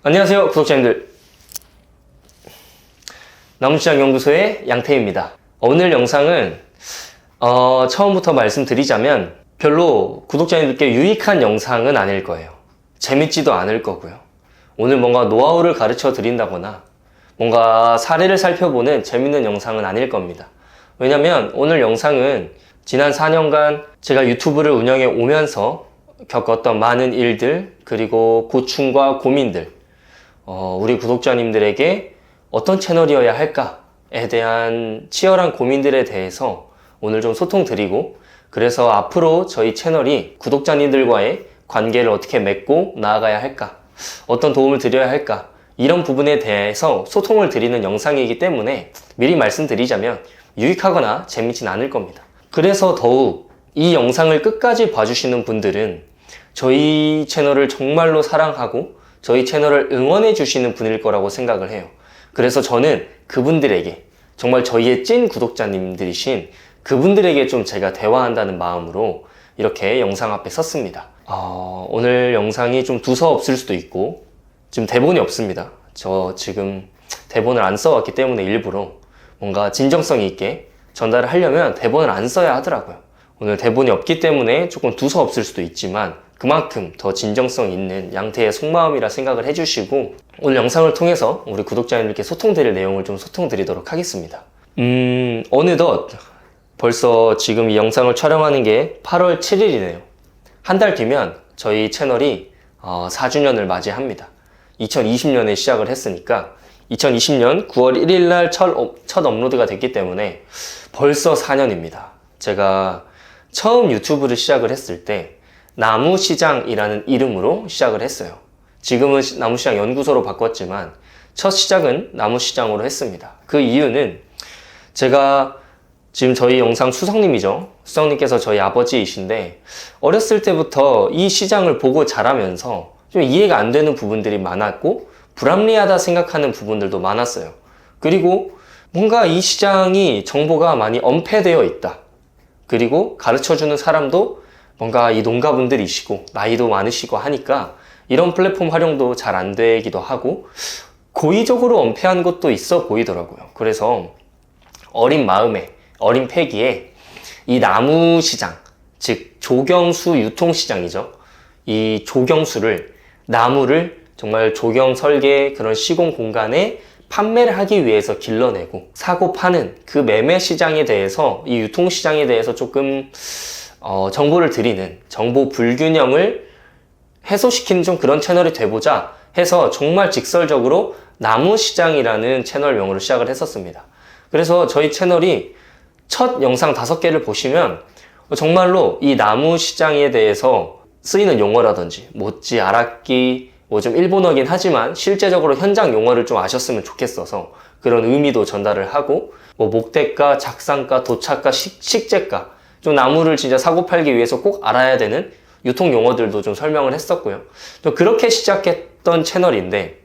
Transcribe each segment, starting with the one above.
안녕하세요 구독자님들, 나무시장연구소의 양태입니다. 오늘 영상은 처음부터 말씀드리자면 별로 구독자님들께 유익한 영상은 아닐 거예요. 재밌지도 않을 거고요. 오늘 뭔가 노하우를 가르쳐 드린다거나 뭔가 사례를 살펴보는 재밌는 영상은 아닐 겁니다. 왜냐면 오늘 영상은 지난 4년간 제가 유튜브를 운영해 오면서 겪었던 많은 일들, 그리고 고충과 고민들, 우리 구독자님들에게 어떤 채널이어야 할까에 대한 치열한 고민들에 대해서 오늘 좀 소통드리고, 그래서 앞으로 저희 채널이 구독자님들과의 관계를 어떻게 맺고 나아가야 할까, 어떤 도움을 드려야 할까, 이런 부분에 대해서 소통을 드리는 영상이기 때문에 미리 말씀드리자면 유익하거나 재밌진 않을 겁니다. 그래서 더욱 이 영상을 끝까지 봐주시는 분들은 저희 채널을 정말로 사랑하고 저희 채널을 응원해 주시는 분일 거라고 생각을 해요. 그래서 저는 그분들에게, 정말 저희의 찐 구독자님들이신 그분들에게 좀 제가 대화한다는 마음으로 이렇게 영상 앞에 섰습니다. 오늘 영상이 좀 두서없을 수도 있고, 지금 대본이 없습니다. 저 지금 대본을 안 써왔기 때문에 일부러 뭔가 진정성 있게 전달을 하려면 대본을 안 써야 하더라고요. 오늘 대본이 없기 때문에 조금 두서없을 수도 있지만 그만큼 더 진정성 있는 양태의 속마음이라 생각을 해주시고, 오늘 영상을 통해서 우리 구독자님들께 소통드릴 내용을 좀 소통드리도록 하겠습니다. 어느덧 벌써 지금 이 영상을 촬영하는 게 8월 7일이네요. 한 달 뒤면 저희 채널이 4주년을 맞이합니다. 2020년에 시작을 했으니까 2020년 9월 1일 날 첫 업로드가 됐기 때문에 벌써 4년입니다. 제가 처음 유튜브를 시작을 했을 때 나무시장이라는 이름으로 시작을 했어요. 지금은 나무시장 연구소로 바꿨지만 첫 시작은 나무시장으로 했습니다. 그 이유는 제가 지금 저희 영상 수성님이죠. 수성님께서 저희 아버지이신데 어렸을 때부터 이 시장을 보고 자라면서 좀 이해가 안 되는 부분들이 많았고 불합리하다 생각하는 부분들도 많았어요. 그리고 뭔가 이 시장이 정보가 많이 엄폐되어 있다. 그리고 가르쳐주는 사람도 뭔가 이 농가분들이시고 나이도 많으시고 하니까 이런 플랫폼 활용도 잘 안 되기도 하고 고의적으로 엄폐한 것도 있어 보이더라고요. 그래서 어린 마음에, 어린 패기에 이 나무시장, 즉 조경수 유통시장이죠. 이 조경수를, 나무를 정말 조경 설계 그런 시공 공간에 판매를 하기 위해서 길러내고 사고 파는 그 매매 시장에 대해서, 이 유통시장에 대해서 조금 정보를 드리는, 정보 불균형을 해소시키는 좀 그런 채널이 돼보자 해서 정말 직설적으로 나무시장이라는 채널명으로 시작을 했었습니다. 그래서 저희 채널이 첫 영상 5개를 보시면 정말로 이 나무시장에 대해서 쓰이는 용어라든지 못지 알았기, 좀 일본어긴 하지만 실제적으로 현장 용어를 좀 아셨으면 좋겠어서 그런 의미도 전달을 하고, 목대가, 작상가, 도착가, 식재가, 좀 나무를 진짜 사고 팔기 위해서 꼭 알아야 되는 유통 용어들도 좀 설명을 했었고요. 좀 그렇게 시작했던 채널인데,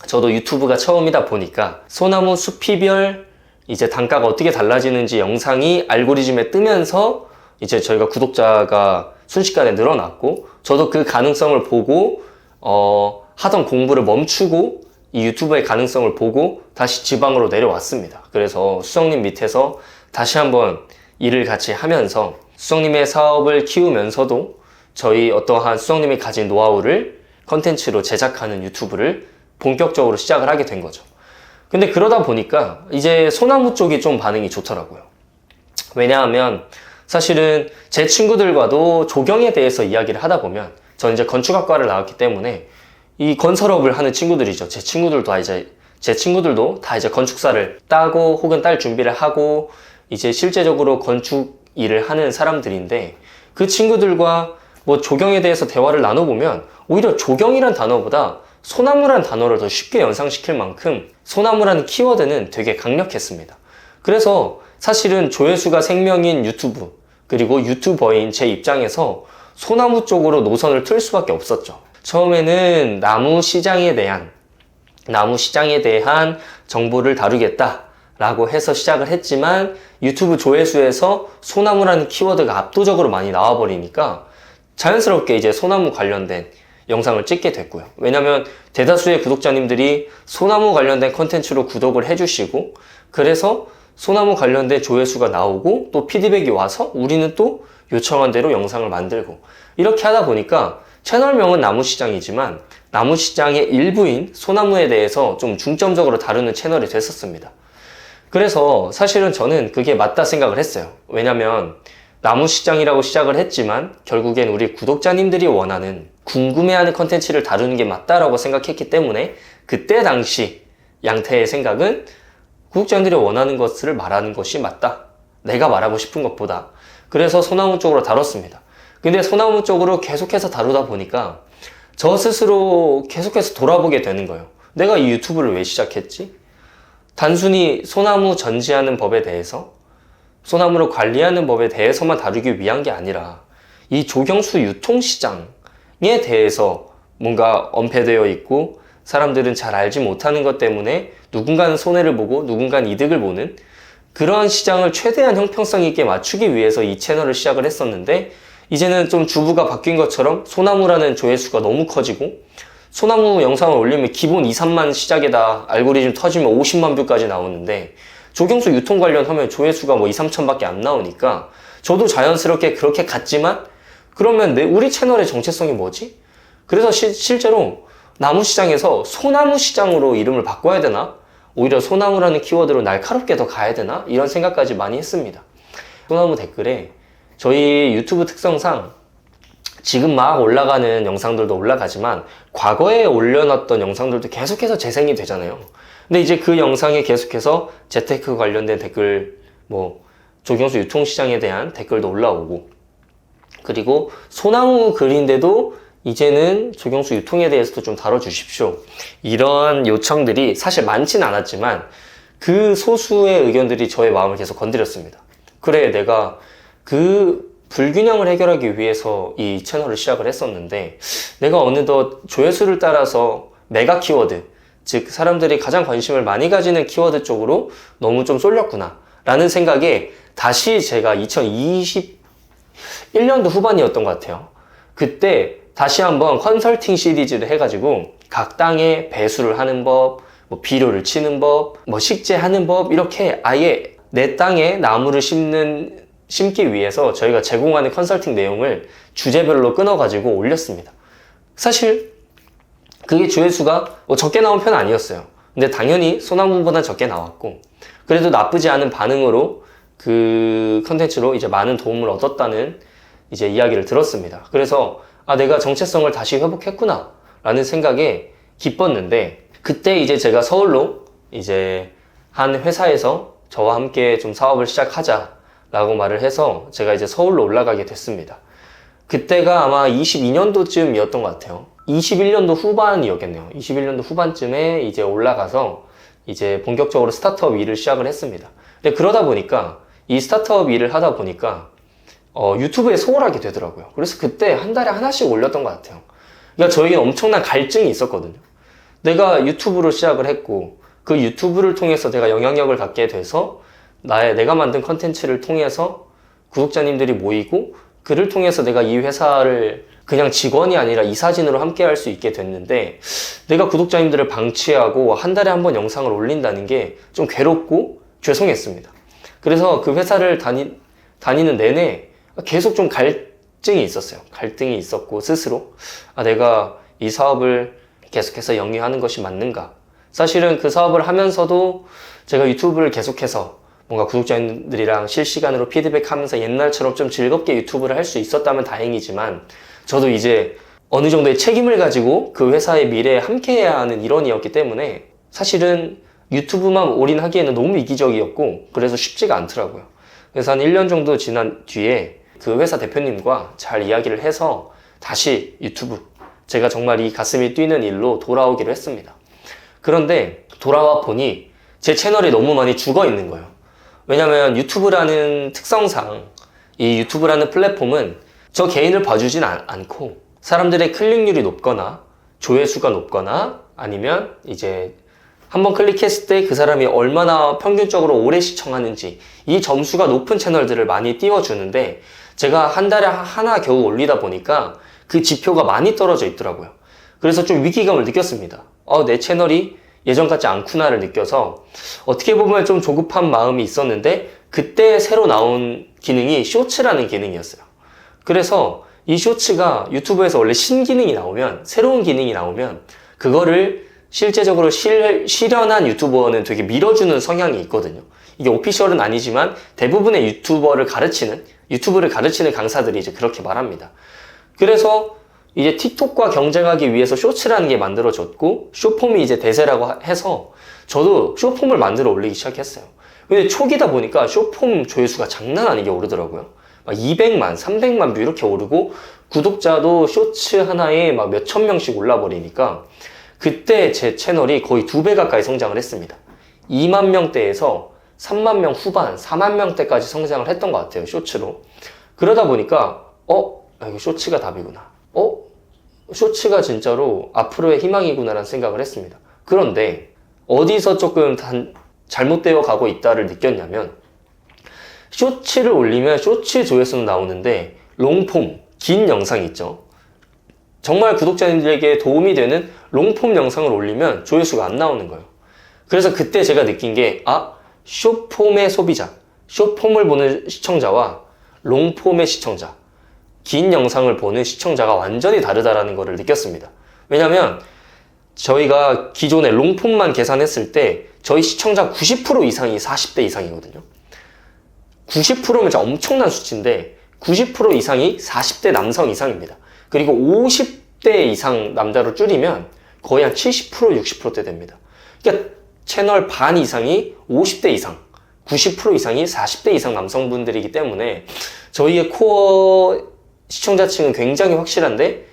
저도 유튜브가 처음이다 보니까 소나무 수피별 이제 단가가 어떻게 달라지는지 영상이 알고리즘에 뜨면서 이제 저희가 구독자가 순식간에 늘어났고, 저도 그 가능성을 보고 하던 공부를 멈추고 이 유튜브의 가능성을 보고 다시 지방으로 내려왔습니다. 그래서 수성님 밑에서 다시 한번 일을 같이 하면서 수성님의 사업을 키우면서도 저희 어떠한 수성님이 가진 노하우를 컨텐츠로 제작하는 유튜브를 본격적으로 시작을 하게 된 거죠. 근데 그러다 보니까 이제 소나무 쪽이 좀 반응이 좋더라고요. 왜냐하면 사실은 제 친구들과도 조경에 대해서 이야기를 하다 보면, 저는 이제 건축학과를 나왔기 때문에 이 건설업을 하는 친구들이죠. 제 친구들도 다 이제 건축사를 따고 혹은 딸 준비를 하고 이제 실제적으로 건축 일을 하는 사람들인데, 그 친구들과 조경에 대해서 대화를 나눠보면 오히려 조경이란 단어보다 소나무란 단어를 더 쉽게 연상시킬 만큼 소나무라는 키워드는 되게 강력했습니다. 그래서 사실은 조회수가 생명인 유튜브, 그리고 유튜버인 제 입장에서 소나무 쪽으로 노선을 틀 수밖에 없었죠. 처음에는 나무시장에 대한 정보를 다루겠다라고 해서 시작을 했지만 유튜브 조회수에서 소나무라는 키워드가 압도적으로 많이 나와버리니까 자연스럽게 이제 소나무 관련된 영상을 찍게 됐고요. 왜냐면 대다수의 구독자님들이 소나무 관련된 컨텐츠로 구독을 해주시고, 그래서 소나무 관련된 조회수가 나오고 또 피드백이 와서 우리는 또 요청한 대로 영상을 만들고, 이렇게 하다 보니까 채널명은 나무시장이지만 나무시장의 일부인 소나무에 대해서 좀 중점적으로 다루는 채널이 됐었습니다. 그래서 사실은 저는 그게 맞다 생각을 했어요. 왜냐면 나무시장이라고 시작을 했지만 결국엔 우리 구독자님들이 원하는, 궁금해하는 컨텐츠를 다루는 게 맞다라고 생각했기 때문에 그때 당시 양태의 생각은 구독자님들이 원하는 것을 말하는 것이 맞다, 내가 말하고 싶은 것보다. 그래서 소나무 쪽으로 다뤘습니다. 근데 소나무 쪽으로 계속해서 다루다 보니까 저 스스로 계속해서 돌아보게 되는 거예요. 내가 이 유튜브를 왜 시작했지? 단순히 소나무 전지하는 법에 대해서, 소나무를 관리하는 법에 대해서만 다루기 위한 게 아니라 이 조경수 유통시장에 대해서 뭔가 엄폐되어 있고 사람들은 잘 알지 못하는 것 때문에 누군가는 손해를 보고 누군가는 이득을 보는 그런 시장을 최대한 형평성 있게 맞추기 위해서 이 채널을 시작을 했었는데, 이제는 좀 주부가 바뀐 것처럼 소나무라는 조회수가 너무 커지고, 소나무 영상을 올리면 기본 2, 3만 시작에다 알고리즘 터지면 50만 뷰까지 나오는데 조경수 유통 관련하면 조회수가 뭐 2, 3천 밖에 안 나오니까 저도 자연스럽게 그렇게 갔지만, 그러면 우리 채널의 정체성이 뭐지? 그래서 실제로 나무시장에서 소나무시장으로 이름을 바꿔야 되나? 오히려 소나무라는 키워드로 날카롭게 더 가야 되나? 이런 생각까지 많이 했습니다. 소나무 댓글에 저희 유튜브 특성상 지금 막 올라가는 영상들도 올라가지만 과거에 올려놨던 영상들도 계속해서 재생이 되잖아요. 근데 이제 그 영상에 계속해서 재테크 관련된 댓글, 뭐 조경수 유통시장에 대한 댓글도 올라오고, 그리고 소나무 글인데도 이제는 조경수 유통에 대해서도 좀 다뤄주십시오, 이런 요청들이 사실 많지는 않았지만 그 소수의 의견들이 저의 마음을 계속 건드렸습니다. 그래, 내가 그 불균형을 해결하기 위해서 이 채널을 시작을 했었는데 내가 어느덧 조회수를 따라서 메가 키워드, 즉 사람들이 가장 관심을 많이 가지는 키워드 쪽으로 너무 좀 쏠렸구나 라는 생각에 다시 제가 2021년도 후반이었던 것 같아요. 그때 다시 한번 컨설팅 시리즈를 해가지고 각 땅에 배수를 하는 법, 뭐 비료를 치는 법, 뭐 식재하는 법, 이렇게 아예 내 땅에 나무를 심기 위해서 저희가 제공하는 컨설팅 내용을 주제별로 끊어가지고 올렸습니다. 사실 그게 조회수가 뭐 적게 나온 편은 아니었어요. 근데 당연히 소나무보다 적게 나왔고, 그래도 나쁘지 않은 반응으로 그 컨텐츠로 이제 많은 도움을 얻었다는 이제 이야기를 들었습니다. 그래서 내가 정체성을 다시 회복했구나 라는 생각에 기뻤는데, 그때 이제 제가 서울로 이제 한 회사에서 저와 함께 좀 사업을 시작하자 라고 말을 해서 제가 이제 서울로 올라가게 됐습니다. 그때가 아마 22년도쯤이었던 것 같아요. 21년도 후반이었겠네요. 21년도 후반쯤에 이제 올라가서 이제 본격적으로 스타트업 일을 시작을 했습니다. 근데 그러다 보니까 이 스타트업 일을 하다 보니까 유튜브에 소홀하게 되더라고요. 그래서 그때 한 달에 하나씩 올렸던 것 같아요. 그러니까 저희는 엄청난 갈증이 있었거든요. 내가 유튜브로 시작을 했고 그 유튜브를 통해서 내가 영향력을 갖게 돼서 내가 만든 컨텐츠를 통해서 구독자님들이 모이고, 그를 통해서 내가 이 회사를 그냥 직원이 아니라 이사진으로 함께 할 수 있게 됐는데, 내가 구독자님들을 방치하고 한 달에 한 번 영상을 올린다는 게 좀 괴롭고 죄송했습니다. 그래서 그 회사를 다니는 내내 계속 좀 갈증이 있었어요. 갈등이 있었고, 스스로 내가 이 사업을 계속해서 영위하는 것이 맞는가. 사실은 그 사업을 하면서도 제가 유튜브를 계속해서 뭔가 구독자님들이랑 실시간으로 피드백하면서 옛날처럼 좀 즐겁게 유튜브를 할 수 있었다면 다행이지만, 저도 이제 어느 정도의 책임을 가지고 그 회사의 미래에 함께해야 하는 일원이었기 때문에 사실은 유튜브만 올인하기에는 너무 이기적이었고, 그래서 쉽지가 않더라고요. 그래서 한 1년 정도 지난 뒤에 그 회사 대표님과 잘 이야기를 해서 다시 유튜브, 제가 정말 이 가슴이 뛰는 일로 돌아오기로 했습니다. 그런데 돌아와 보니 제 채널이 너무 많이 죽어 있는 거예요. 왜냐면 유튜브라는 특성상 이 유튜브라는 플랫폼은 저 개인을 봐주진 않고 사람들의 클릭률이 높거나 조회수가 높거나 아니면 이제 한번 클릭했을 때 그 사람이 얼마나 평균적으로 오래 시청하는지 이 점수가 높은 채널들을 많이 띄워주는데, 제가 한 달에 하나 겨우 올리다 보니까 그 지표가 많이 떨어져 있더라고요. 그래서 좀 위기감을 느꼈습니다. 내 채널이 예전 같지 않구나를 느껴서 어떻게 보면 좀 조급한 마음이 있었는데 그때 새로 나온 기능이 쇼츠라는 기능이었어요. 그래서 이 쇼츠가 유튜브에서 원래 신기능이 나오면, 새로운 기능이 나오면 그거를 실제적으로 실현한 유튜버는 되게 밀어주는 성향이 있거든요. 이게 오피셜은 아니지만 대부분의 유튜브를 가르치는 강사들이 이제 그렇게 말합니다. 그래서 이제 틱톡과 경쟁하기 위해서 쇼츠라는 게 만들어졌고, 쇼폼이 이제 대세라고 해서 저도 쇼폼을 만들어 올리기 시작했어요. 근데 초기다 보니까 쇼폼 조회수가 장난 아니게 오르더라고요. 막 200만, 300만 뷰 이렇게 오르고, 구독자도 쇼츠 하나에 막 몇천 명씩 올라버리니까 그때 제 채널이 거의 2배 가까이 성장을 했습니다. 2만 명대에서 3만 명 후반, 4만 명대까지 성장을 했던 것 같아요, 쇼츠로. 그러다 보니까 이거 쇼츠가 답이구나. 쇼츠가 진짜로 앞으로의 희망이구나라는 생각을 했습니다. 그런데 어디서 조금 잘못되어 가고 있다를 느꼈냐면, 쇼츠를 올리면 쇼츠 조회수는 나오는데 롱폼, 긴 영상 있죠. 정말 구독자님들에게 도움이 되는 롱폼 영상을 올리면 조회수가 안 나오는 거예요. 그래서 그때 제가 느낀 게 숏폼의 소비자, 숏폼을 보는 시청자와 롱폼의 시청자, 긴 영상을 보는 시청자가 완전히 다르다라는 것을 느꼈습니다. 왜냐면 저희가 기존에 롱폼만 계산했을 때 저희 시청자 90% 이상이 40대 이상이거든요. 90%면 진짜 엄청난 수치인데 90% 이상이 40대 남성 이상입니다. 그리고 50대 이상 남자로 줄이면 거의 한 70%, 60%대 됩니다. 그러니까 채널 반 이상이 50대 이상, 90% 이상이 40대 이상 남성분들이기 때문에 저희의 코어 시청자층은 굉장히 확실한데,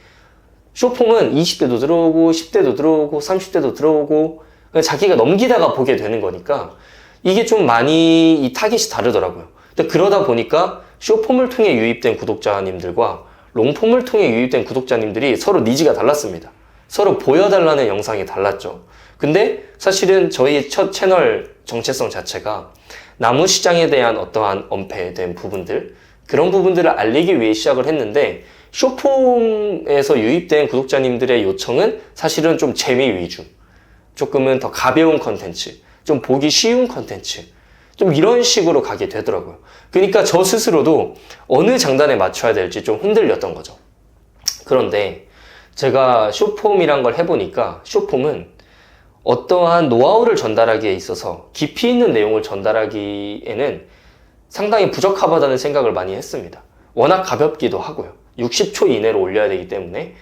쇼폼은 20대도 들어오고 10대도 들어오고 30대도 들어오고 자기가 넘기다가 보게 되는 거니까 이게 좀 많이 이 타깃이 다르더라고요. 근데 그러다 보니까 쇼폼을 통해 유입된 구독자님들과 롱폼을 통해 유입된 구독자님들이 서로 니즈가 달랐습니다. 서로 보여달라는 영상이 달랐죠. 근데 사실은 저희 첫 채널 정체성 자체가 나무 시장에 대한 어떠한 엄폐된 부분들, 그런 부분들을 알리기 위해 시작을 했는데, 쇼폼에서 유입된 구독자님들의 요청은 사실은 좀 재미 위주, 조금은 더 가벼운 컨텐츠, 좀 보기 쉬운 컨텐츠, 좀 이런 식으로 가게 되더라고요. 그러니까 저 스스로도 어느 장단에 맞춰야 될지 좀 흔들렸던 거죠. 그런데 제가 쇼폼이란 걸 해보니까 쇼폼은 어떠한 노하우를 전달하기에 있어서 깊이 있는 내용을 전달하기에는 상당히 부적합하다는 생각을 많이 했습니다. 워낙 가볍기도 하고요. 60초 이내로 올려야 되기 때문에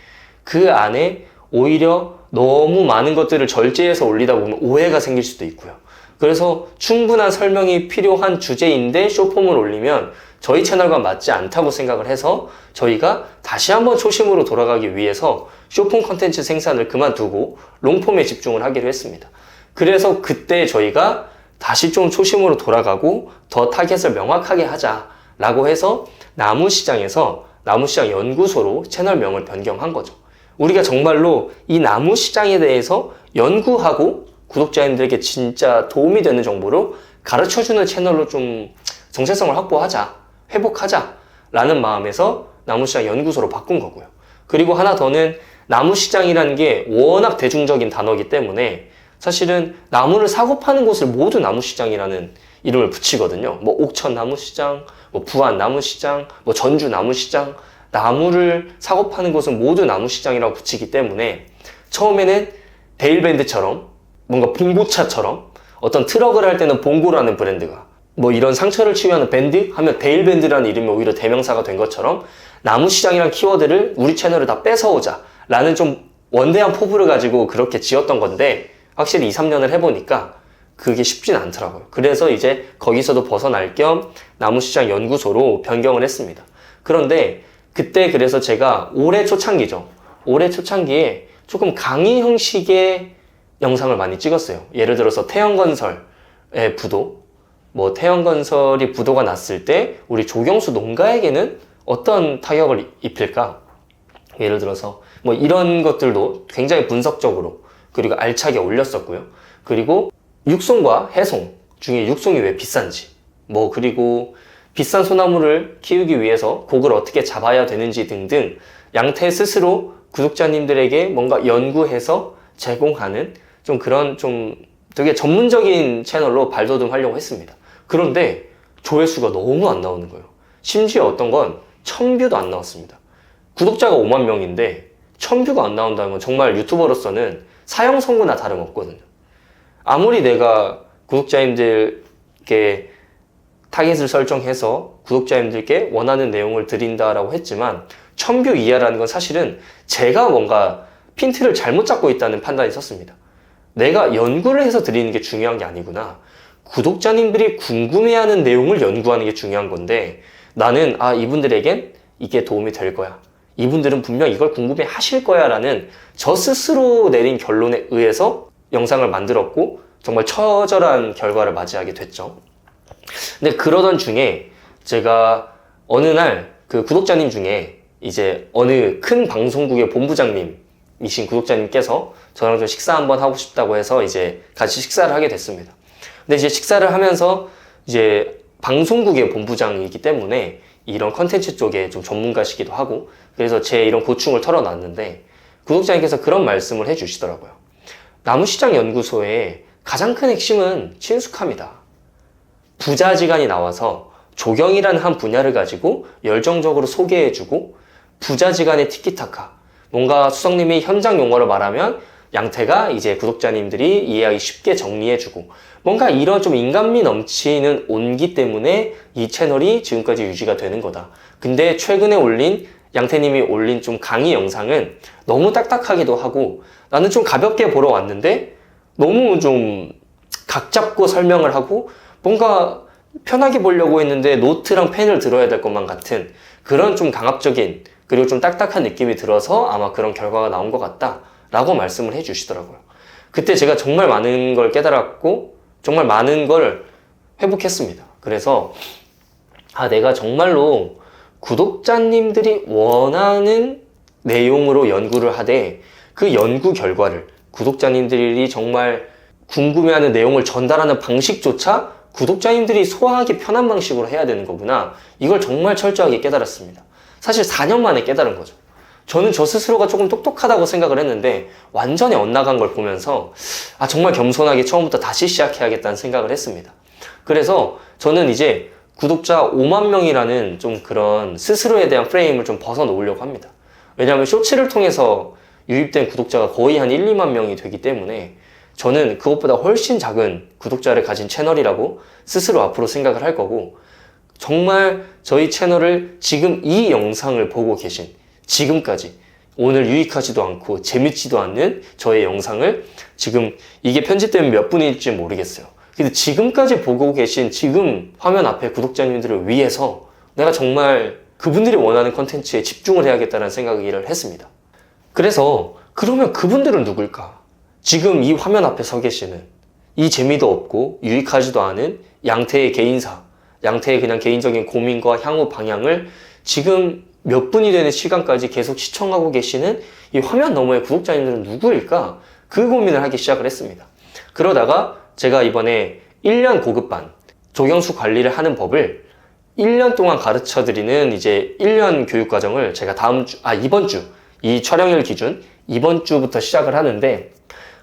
그 안에 오히려 너무 많은 것들을 절제해서 올리다 보면 오해가 생길 수도 있고요. 그래서 충분한 설명이 필요한 주제인데 쇼폼을 올리면 저희 채널과 맞지 않다고 생각을 해서 저희가 다시 한번 초심으로 돌아가기 위해서 쇼폼 컨텐츠 생산을 그만두고 롱폼에 집중을 하기로 했습니다. 그래서 그때 저희가 다시 좀 초심으로 돌아가고 더 타겟을 명확하게 하자라고 해서 나무시장에서 나무시장 연구소로 채널명을 변경한 거죠. 우리가 정말로 이 나무시장에 대해서 연구하고 구독자님들에게 진짜 도움이 되는 정보로 가르쳐주는 채널로 좀 정체성을 확보하자, 회복하자라는 마음에서 나무시장 연구소로 바꾼 거고요. 그리고 하나 더는 나무시장이라는 게 워낙 대중적인 단어이기 때문에 사실은 나무를 사고 파는 곳을 모두 나무시장이라는 이름을 붙이거든요. 뭐 옥천 나무시장, 뭐 부안 나무시장, 뭐 전주 나무시장, 나무를 사고 파는 곳은 모두 나무시장이라고 붙이기 때문에 처음에는 데일밴드처럼 뭔가 봉고차처럼 어떤 트럭을 할 때는 봉고라는 브랜드가 뭐 이런 상처를 치유하는 밴드 하면 데일밴드라는 이름이 오히려 대명사가 된 것처럼 나무시장이라는 키워드를 우리 채널을 다 뺏어오자 라는 좀 원대한 포부를 가지고 그렇게 지었던 건데, 확실히 2, 3년을 해보니까 그게 쉽진 않더라고요. 그래서 이제 거기서도 벗어날 겸 나무시장 연구소로 변경을 했습니다. 그런데 그때 그래서 제가 올해 초창기죠. 올해 초창기에 조금 강의 형식의 영상을 많이 찍었어요. 예를 들어서 태형건설의 부도, 뭐 태형건설이 부도가 났을 때 우리 조경수 농가에게는 어떤 타격을 입힐까? 예를 들어서 뭐 이런 것들도 굉장히 분석적으로 그리고 알차게 올렸었고요. 그리고 육송과 해송 중에 육송이 왜 비싼지, 뭐 그리고 비싼 소나무를 키우기 위해서 곡을 어떻게 잡아야 되는지 등등 양태 스스로 구독자님들에게 뭔가 연구해서 제공하는 좀 그런 좀 되게 전문적인 채널로 발돋움하려고 했습니다. 그런데 조회수가 너무 안 나오는 거예요. 심지어 어떤 건 1000뷰도 안 나왔습니다. 구독자가 5만 명인데 1000뷰가 안 나온다는 건 정말 유튜버로서는 사형 선고나 다름없거든요. 아무리 내가 구독자님들께 타겟을 설정해서 구독자님들께 원하는 내용을 드린다라고 했지만 1000뷰 이하라는 건 사실은 제가 뭔가 핀트를 잘못 잡고 있다는 판단이 섰습니다. 내가 연구를 해서 드리는 게 중요한 게 아니구나. 구독자님들이 궁금해하는 내용을 연구하는 게 중요한 건데 나는 이분들에겐 이게 도움이 될 거야. 이분들은 분명 이걸 궁금해 하실 거야 라는 저 스스로 내린 결론에 의해서 영상을 만들었고 정말 처절한 결과를 맞이하게 됐죠. 근데 그러던 중에 제가 어느 날 그 구독자님 중에 이제 어느 큰 방송국의 본부장님이신 구독자님께서 저랑 좀 식사 한번 하고 싶다고 해서 이제 같이 식사를 하게 됐습니다. 근데 이제 식사를 하면서 이제 방송국의 본부장이기 때문에 이런 컨텐츠 쪽에 좀 전문가시기도 하고 그래서 제 이런 고충을 털어놨는데 구독자님께서 그런 말씀을 해주시더라고요. 나무시장연구소의 가장 큰 핵심은 친숙함이다. 부자지간이 나와서 조경이라는 한 분야를 가지고 열정적으로 소개해주고 부자지간의 티키타카 뭔가 수석님이 현장 용어로 말하면 양태가 이제 구독자님들이 이해하기 쉽게 정리해주고 뭔가 이런 좀 인간미 넘치는 온기 때문에 이 채널이 지금까지 유지가 되는 거다. 근데 최근에 올린 양태님이 올린 좀 강의 영상은 너무 딱딱하기도 하고 나는 좀 가볍게 보러 왔는데 너무 좀 각 잡고 설명을 하고 뭔가 편하게 보려고 했는데 노트랑 펜을 들어야 될 것만 같은 그런 좀 강압적인 그리고 좀 딱딱한 느낌이 들어서 아마 그런 결과가 나온 것 같다 라고 말씀을 해 주시더라고요. 그때 제가 정말 많은 걸 깨달았고 정말 많은 걸 회복했습니다. 그래서 내가 정말로 구독자님들이 원하는 내용으로 연구를 하되 그 연구 결과를 구독자님들이 정말 궁금해하는 내용을 전달하는 방식조차 구독자님들이 소화하기 편한 방식으로 해야 되는 거구나. 이걸 정말 철저하게 깨달았습니다. 사실 4년 만에 깨달은 거죠. 저는 저 스스로가 조금 똑똑하다고 생각을 했는데 완전히 엇나간 걸 보면서 정말 겸손하게 처음부터 다시 시작해야겠다는 생각을 했습니다. 그래서 저는 이제 구독자 5만 명이라는 좀 그런 스스로에 대한 프레임을 좀 벗어놓으려고 합니다. 왜냐하면 쇼츠를 통해서 유입된 구독자가 거의 한 1, 2만 명이 되기 때문에 저는 그것보다 훨씬 작은 구독자를 가진 채널이라고 스스로 앞으로 생각을 할 거고 정말 저희 채널을 지금 이 영상을 보고 계신 지금까지 오늘 유익하지도 않고 재밌지도 않는 저의 영상을 지금 이게 편집되면 몇 분일지 모르겠어요. 근데 지금까지 보고 계신 지금 화면 앞에 구독자님들을 위해서 내가 정말 그분들이 원하는 컨텐츠에 집중을 해야겠다는 생각을 했습니다. 그래서 그러면 그분들은 누굴까? 지금 이 화면 앞에 서 계시는 이 재미도 없고 유익하지도 않은 양태의 개인사, 양태의 그냥 개인적인 고민과 향후 방향을 지금 몇 분이 되는 시간까지 계속 시청하고 계시는 이 화면 너머의 구독자님들은 누구일까? 그 고민을 하기 시작을 했습니다. 그러다가 제가 이번에 1년 고급반 조경수 관리를 하는 법을 1년 동안 가르쳐 드리는 이제 1년 교육과정을 제가 이번 주, 이 촬영일 기준 이번 주부터 시작을 하는데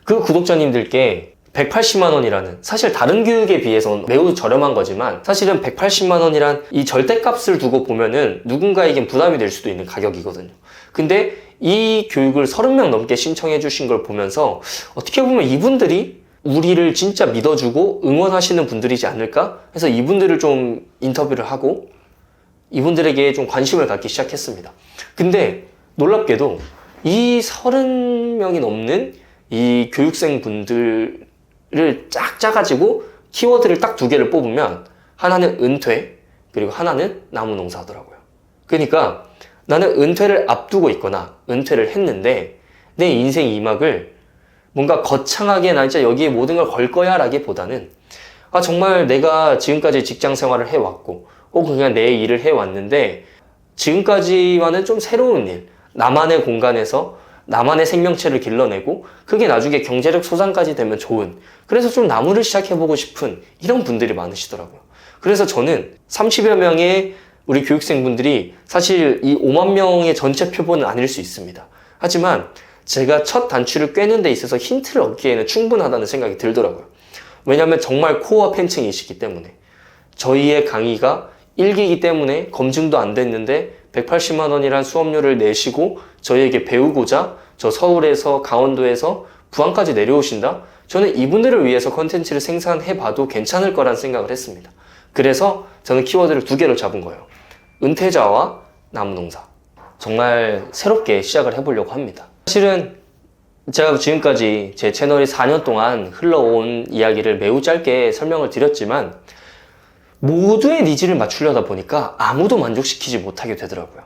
그 구독자님들께 180만 원이라는 사실 다른 교육에 비해서는 매우 저렴한 거지만 사실은 180만 원이란 이 절대값을 두고 보면은 누군가에겐 부담이 될 수도 있는 가격이거든요. 근데 이 교육을 30명 넘게 신청해 주신 걸 보면서 어떻게 보면 이분들이 우리를 진짜 믿어주고 응원하시는 분들이지 않을까 해서 이분들을 좀 인터뷰를 하고 이분들에게 좀 관심을 갖기 시작했습니다. 근데 놀랍게도 이 30명이 넘는 이 교육생 분들을 쫙 짜가지고 키워드를 딱 2개를 뽑으면 하나는 은퇴 그리고 하나는 나무농사 하더라고요. 그러니까 나는 은퇴를 앞두고 있거나 은퇴를 했는데 내 인생 2막을 뭔가 거창하게 나 진짜 여기에 모든 걸 걸 거야 라기보다는 정말 내가 지금까지 직장 생활을 해왔고 혹은 그냥 내 일을 해왔는데 지금까지와는 좀 새로운 일, 나만의 공간에서 나만의 생명체를 길러내고 그게 나중에 경제적 소장까지 되면 좋은, 그래서 좀 나무를 시작해보고 싶은 이런 분들이 많으시더라고요. 그래서 저는 30여 명의 우리 교육생분들이 사실 이 5만 명의 전체 표본은 아닐 수 있습니다. 하지만 제가 첫 단추를 꿰는 데 있어서 힌트를 얻기에는 충분하다는 생각이 들더라고요. 왜냐하면 정말 코어 팬층이시기 때문에. 저희의 강의가 1기이기 때문에 검증도 안 됐는데 180만 원이란 수업료를 내시고 저희에게 배우고자 저 서울에서 강원도에서 부안까지 내려오신다? 저는 이분들을 위해서 컨텐츠를 생산해봐도 괜찮을 거란 생각을 했습니다. 그래서 저는 키워드를 2개로 잡은 거예요. 은퇴자와 나무농사. 정말 새롭게 시작을 해보려고 합니다. 사실은 제가 지금까지 제 채널이 4년 동안 흘러온 이야기를 매우 짧게 설명을 드렸지만 모두의 니즈를 맞추려다 보니까 아무도 만족시키지 못하게 되더라고요.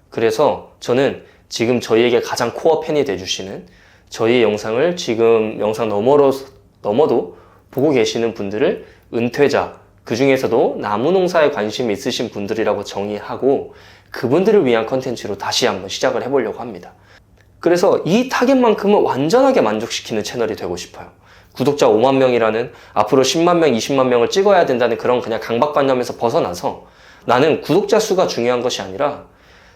그래서 저는 지금 저희에게 가장 코어 팬이 돼주시는 저희의 영상을 지금 영상 너머도 보고 계시는 분들을 은퇴자, 그 중에서도 나무농사에 관심이 있으신 분들이라고 정의하고 그분들을 위한 컨텐츠로 다시 한번 시작을 해보려고 합니다. 그래서 이 타겟만큼은 완전하게 만족시키는 채널이 되고 싶어요. 구독자 5만 명이라는 앞으로 10만 명, 20만 명을 찍어야 된다는 그런 그냥 강박관념에서 벗어나서 나는 구독자 수가 중요한 것이 아니라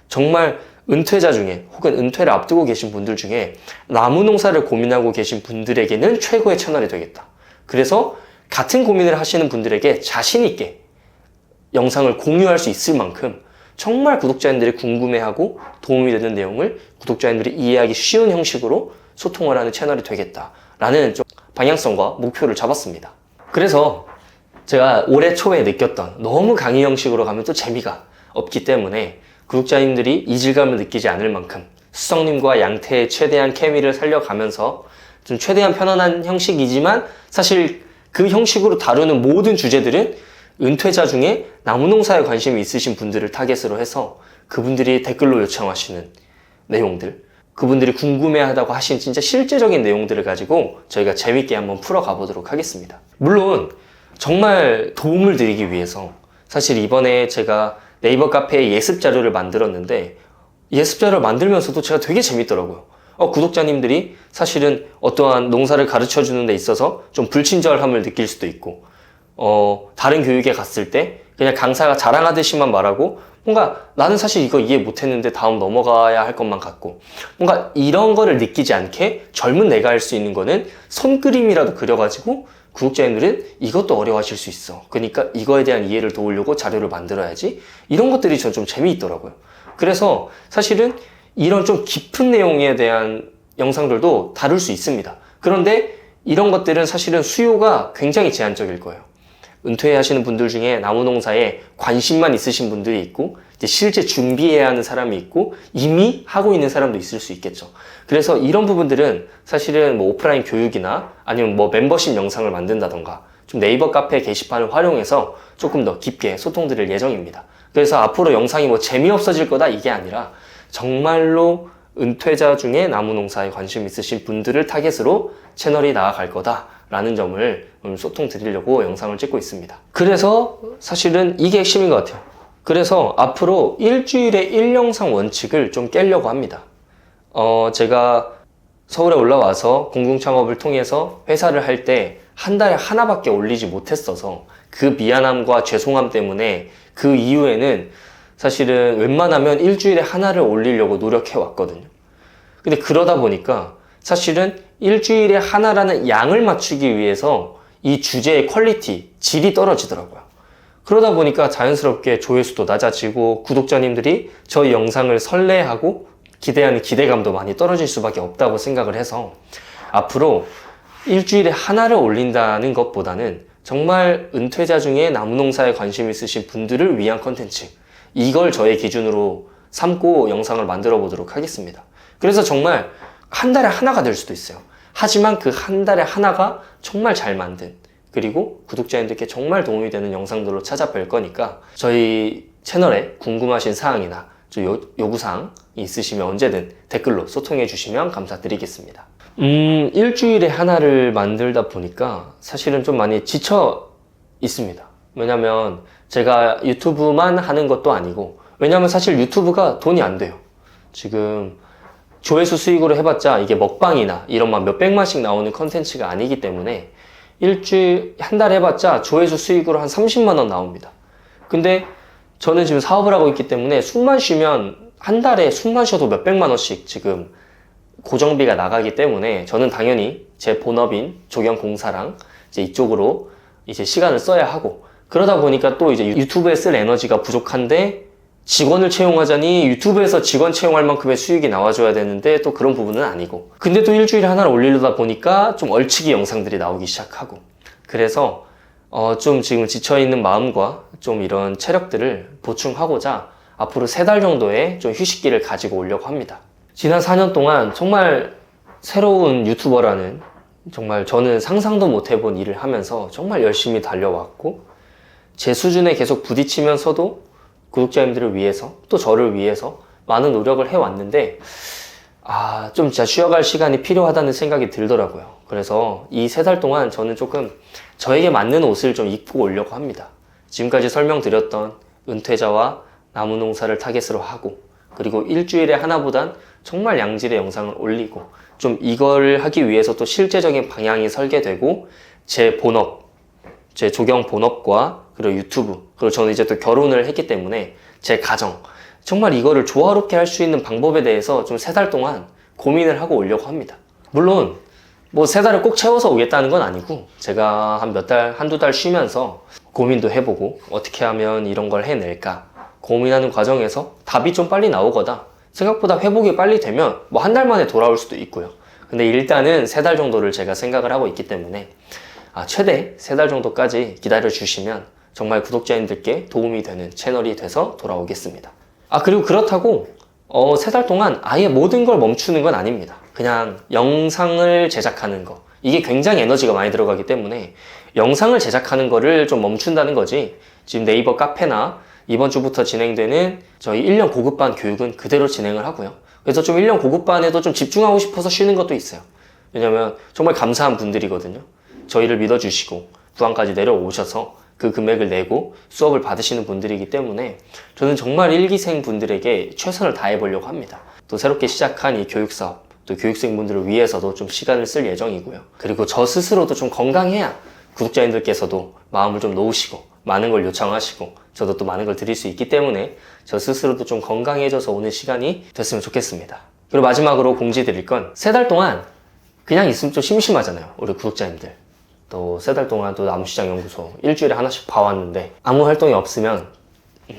정말 은퇴자 중에 혹은 은퇴를 앞두고 계신 분들 중에 나무농사를 고민하고 계신 분들에게는 최고의 채널이 되겠다. 그래서 같은 고민을 하시는 분들에게 자신 있게 영상을 공유할 수 있을 만큼 정말 구독자님들이 궁금해하고 도움이 되는 내용을 구독자님들이 이해하기 쉬운 형식으로 소통을 하는 채널이 되겠다라는 좀 방향성과 목표를 잡았습니다. 그래서 제가 올해 초에 느꼈던 너무 강의 형식으로 가면 또 재미가 없기 때문에 구독자님들이 이질감을 느끼지 않을 만큼 수성님과 양태의 최대한 케미를 살려가면서 좀 최대한 편안한 형식이지만 사실 그 형식으로 다루는 모든 주제들은 은퇴자 중에 나무농사에 관심이 있으신 분들을 타겟으로 해서 그분들이 댓글로 요청하시는 내용들, 그분들이 궁금해하다고 하신 진짜 실제적인 내용들을 가지고 저희가 재밌게 한번 풀어가 보도록 하겠습니다. 물론 정말 도움을 드리기 위해서 사실 이번에 제가 네이버 카페에 예습 자료를 만들었는데 예습 자료를 만들면서도 제가 되게 재밌더라고요. 구독자님들이 사실은 어떠한 농사를 가르쳐 주는 데 있어서 좀 불친절함을 느낄 수도 있고 다른 교육에 갔을 때 그냥 강사가 자랑하듯이만 말하고 뭔가 나는 사실 이거 이해 못했는데 다음 넘어가야 할 것만 같고 뭔가 이런 거를 느끼지 않게 젊은 내가 할 수 있는 거는 손그림이라도 그려가지고 구독자님들은 이것도 어려워하실 수 있어. 그러니까 이거에 대한 이해를 도우려고 자료를 만들어야지. 이런 것들이 전 좀 재미있더라고요. 그래서 사실은 이런 좀 깊은 내용에 대한 영상들도 다룰 수 있습니다. 그런데 이런 것들은 사실은 수요가 굉장히 제한적일 거예요. 은퇴하시는 분들 중에 나무농사에 관심만 있으신 분들이 있고 이제 실제 준비해야 하는 사람이 있고 이미 하고 있는 사람도 있을 수 있겠죠. 그래서 이런 부분들은 사실은 뭐 오프라인 교육이나 아니면 뭐 멤버십 영상을 만든다던가 좀 네이버 카페 게시판을 활용해서 조금 더 깊게 소통드릴 예정입니다. 그래서 앞으로 영상이 뭐 재미없어질 거다 이게 아니라 정말로 은퇴자 중에 나무농사에 관심 있으신 분들을 타겟으로 채널이 나아갈 거다 라는 점을 오늘 소통 드리려고 영상을 찍고 있습니다. 그래서 사실은 이게 핵심인 것 같아요. 그래서 앞으로 일주일에 1영상 원칙을 좀 깨려고 합니다. 제가 서울에 올라와서 공중창업을 통해서 회사를 할 때 한 달에 하나밖에 올리지 못했어서 그 미안함과 죄송함 때문에 그 이후에는 사실은 웬만하면 일주일에 하나를 올리려고 노력해 왔거든요. 근데 그러다 보니까 사실은 일주일에 하나라는 양을 맞추기 위해서 이 주제의 퀄리티, 질이 떨어지더라고요. 그러다 보니까 자연스럽게 조회수도 낮아지고 구독자님들이 저희 영상을 설레하고 기대하는 기대감도 많이 떨어질 수밖에 없다고 생각을 해서 앞으로 일주일에 하나를 올린다는 것보다는 정말 은퇴자 중에 나무농사에 관심 있으신 분들을 위한 컨텐츠, 이걸 저의 기준으로 삼고 영상을 만들어 보도록 하겠습니다. 그래서 정말 한 달에 하나가 될 수도 있어요. 하지만 그 한 달에 하나가 정말 잘 만든, 그리고 구독자님들께 정말 도움이 되는 영상들로 찾아뵐 거니까 저희 채널에 궁금하신 사항이나 요구사항 있으시면 언제든 댓글로 소통해 주시면 감사드리겠습니다. 일주일에 하나를 만들다 보니까 사실은 좀 많이 지쳐 있습니다. 왜냐면 제가 유튜브만 하는 것도 아니고, 왜냐면 사실 유튜브가 돈이 안 돼요. 지금 조회수 수익으로 해봤자 이게 먹방이나 이런 막 몇백만씩 나오는 컨텐츠가 아니기 때문에 일주일 한 달 해봤자 조회수 수익으로 한 30만 원 나옵니다. 근데 저는 지금 사업을 하고 있기 때문에 숨만 쉬면 한 달에 숨만 쉬어도 몇백만 원씩 지금 고정비가 나가기 때문에 저는 당연히 제 본업인 조경공사랑 이제 이쪽으로 이제 시간을 써야 하고, 그러다 보니까 또 이제 유튜브에 쓸 에너지가 부족한데 직원을 채용하자니 유튜브에서 직원 채용할 만큼의 수익이 나와줘야 되는데 또 그런 부분은 아니고, 근데 또 일주일에 하나를 올리려다 보니까 좀 얼치기 영상들이 나오기 시작하고, 그래서 좀 지금 지쳐있는 마음과 좀 이런 체력들을 보충하고자 앞으로 3달 정도의 좀 휴식기를 가지고 오려고 합니다. 지난 4년 동안 정말 새로운 유튜버라는, 정말 저는 상상도 못 해본 일을 하면서 정말 열심히 달려왔고, 제 수준에 계속 부딪히면서도 구독자님들을 위해서 또 저를 위해서 많은 노력을 해왔는데, 좀 진짜 쉬어갈 시간이 필요하다는 생각이 들더라고요. 그래서 이 3달 동안 저는 조금 저에게 맞는 옷을 좀 입고 오려고 합니다. 지금까지 설명드렸던 은퇴자와 나무 농사를 타겟으로 하고, 그리고 일주일에 하나보단 정말 양질의 영상을 올리고, 좀 이걸 하기 위해서 또 실제적인 방향이 설계되고, 제 본업, 제 조경 본업과 그리고 유튜브, 그리고 저는 이제 또 결혼을 했기 때문에 제 가정, 정말 이거를 조화롭게 할 수 있는 방법에 대해서 좀 3달 동안 고민을 하고 오려고 합니다. 물론 뭐 3달을 꼭 채워서 오겠다는 건 아니고, 제가 한 몇 달, 한두 달 쉬면서 고민도 해보고 어떻게 하면 이런 걸 해낼까 고민하는 과정에서 답이 좀 빨리 나오거나 생각보다 회복이 빨리 되면 뭐 한 달 만에 돌아올 수도 있고요. 근데 일단은 3달 정도를 제가 생각을 하고 있기 때문에 최대 3달 정도까지 기다려 주시면 정말 구독자님들께 도움이 되는 채널이 돼서 돌아오겠습니다. 그리고 그렇다고 3달 동안 아예 모든 걸 멈추는 건 아닙니다. 그냥 영상을 제작하는 거, 이게 굉장히 에너지가 많이 들어가기 때문에 영상을 제작하는 거를 좀 멈춘다는 거지, 지금 네이버 카페나 이번 주부터 진행되는 저희 1년 고급반 교육은 그대로 진행을 하고요. 그래서 좀 1년 고급반에도 좀 집중하고 싶어서 쉬는 것도 있어요. 왜냐면 정말 감사한 분들이거든요. 저희를 믿어주시고 부안까지 내려오셔서 그 금액을 내고 수업을 받으시는 분들이기 때문에 저는 정말 일기생 분들에게 최선을 다해보려고 합니다. 또 새롭게 시작한 이 교육사업, 또 교육생분들을 위해서도 좀 시간을 쓸 예정이고요. 그리고 저 스스로도 좀 건강해야 구독자님들께서도 마음을 좀 놓으시고 많은 걸 요청하시고 저도 또 많은 걸 드릴 수 있기 때문에 저 스스로도 좀 건강해져서 오는 시간이 됐으면 좋겠습니다. 그리고 마지막으로 공지 드릴 건, 3달 동안 그냥 있으면 좀 심심하잖아요. 우리 구독자님들. 또 3달 동안 또 나무시장연구소 일주일에 하나씩 봐왔는데 아무 활동이 없으면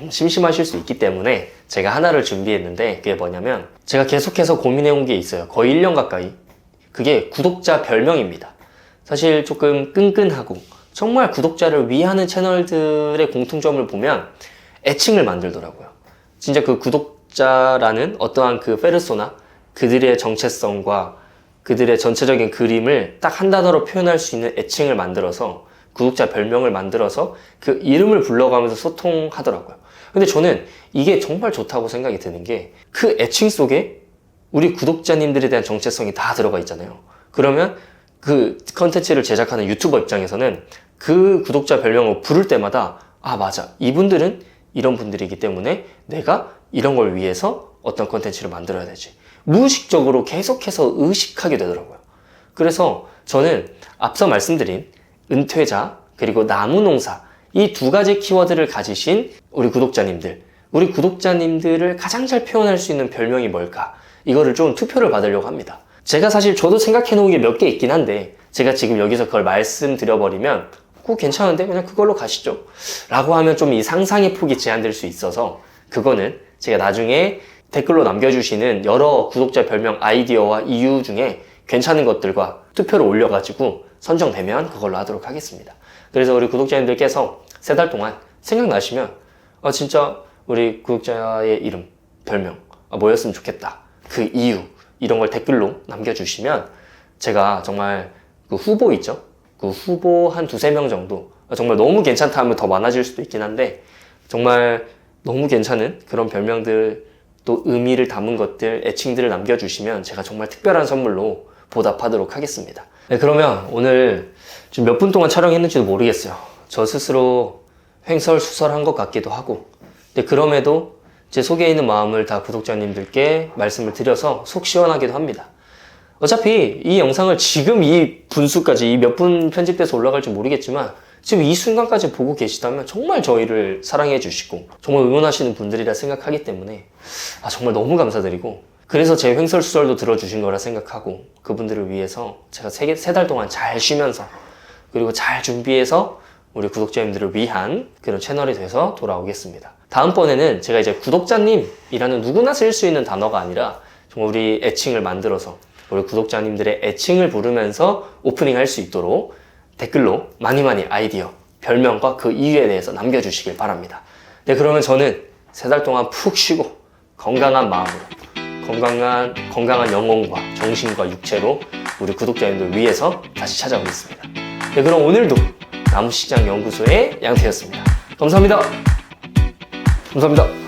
심심하실 수 있기 때문에 제가 하나를 준비했는데, 그게 뭐냐면 제가 계속해서 고민해온 게 있어요. 거의 1년 가까이. 그게 구독자 별명입니다. 사실 조금 끈끈하고 정말 구독자를 위하는 채널들의 공통점을 보면 애칭을 만들더라고요. 진짜 그 구독자라는 어떠한 그 페르소나, 그들의 정체성과 그들의 전체적인 그림을 딱 한 단어로 표현할 수 있는 애칭을 만들어서, 구독자 별명을 만들어서 그 이름을 불러가면서 소통하더라고요. 근데 저는 이게 정말 좋다고 생각이 드는 게, 그 애칭 속에 우리 구독자님들에 대한 정체성이 다 들어가 있잖아요. 그러면 그 컨텐츠를 제작하는 유튜버 입장에서는 그 구독자 별명을 부를 때마다 맞아, 이분들은 이런 분들이기 때문에 내가 이런 걸 위해서 어떤 컨텐츠를 만들어야 되지, 무의식적으로 계속해서 의식하게 되더라고요. 그래서 저는 앞서 말씀드린 은퇴자 그리고 나무농사, 이 2가지 키워드를 가지신 우리 구독자님들을 가장 잘 표현할 수 있는 별명이 뭘까, 이거를 좀 투표를 받으려고 합니다. 제가 사실 저도 생각해 놓은 게 몇 개 있긴 한데, 제가 지금 여기서 그걸 말씀드려버리면 그거 괜찮은데 그냥 그걸로 가시죠 라고 하면 좀 이 상상의 폭이 제한될 수 있어서, 그거는 제가 나중에 댓글로 남겨주시는 여러 구독자 별명 아이디어와 이유 중에 괜찮은 것들과 투표를 올려가지고 선정되면 그걸로 하도록 하겠습니다. 그래서 우리 구독자님들께서 3달 동안 생각나시면 진짜 우리 구독자의 이름, 별명 뭐였으면 좋겠다, 그 이유, 이런 걸 댓글로 남겨주시면 제가 정말 그 후보 있죠? 그 후보 한 2-3명 정도, 정말 너무 괜찮다 하면 더 많아질 수도 있긴 한데, 정말 너무 괜찮은 그런 별명들, 또 의미를 담은 것들, 애칭들을 남겨주시면 제가 정말 특별한 선물로 보답하도록 하겠습니다. 네, 그러면 오늘 지금 몇 분 동안 촬영했는지도 모르겠어요. 저 스스로 횡설수설한 것 같기도 하고, 근데 그럼에도 제 속에 있는 마음을 다 구독자님들께 말씀을 드려서 속 시원하기도 합니다. 어차피 이 영상을 지금 이 분수까지, 이 몇 분 편집돼서 올라갈지 모르겠지만 지금 이 순간까지 보고 계시다면 정말 저희를 사랑해 주시고 정말 응원하시는 분들이라 생각하기 때문에 정말 너무 감사드리고, 그래서 제 횡설수설도 들어주신 거라 생각하고 그분들을 위해서 제가 세 달 동안 잘 쉬면서 그리고 잘 준비해서 우리 구독자님들을 위한 그런 채널이 돼서 돌아오겠습니다. 다음번에는 제가 이제 구독자님이라는 누구나 쓸 수 있는 단어가 아니라 정말 우리 애칭을 만들어서 우리 구독자님들의 애칭을 부르면서 오프닝 할 수 있도록 댓글로 많이 아이디어, 별명과 그 이유에 대해서 남겨주시길 바랍니다. 네, 그러면 저는 3달 동안 푹 쉬고 건강한 마음으로 건강한 영혼과 정신과 육체로 우리 구독자님들 위해서 다시 찾아오겠습니다. 네, 그럼 오늘도 나무시장 연구소의 양태였습니다. 감사합니다. 감사합니다.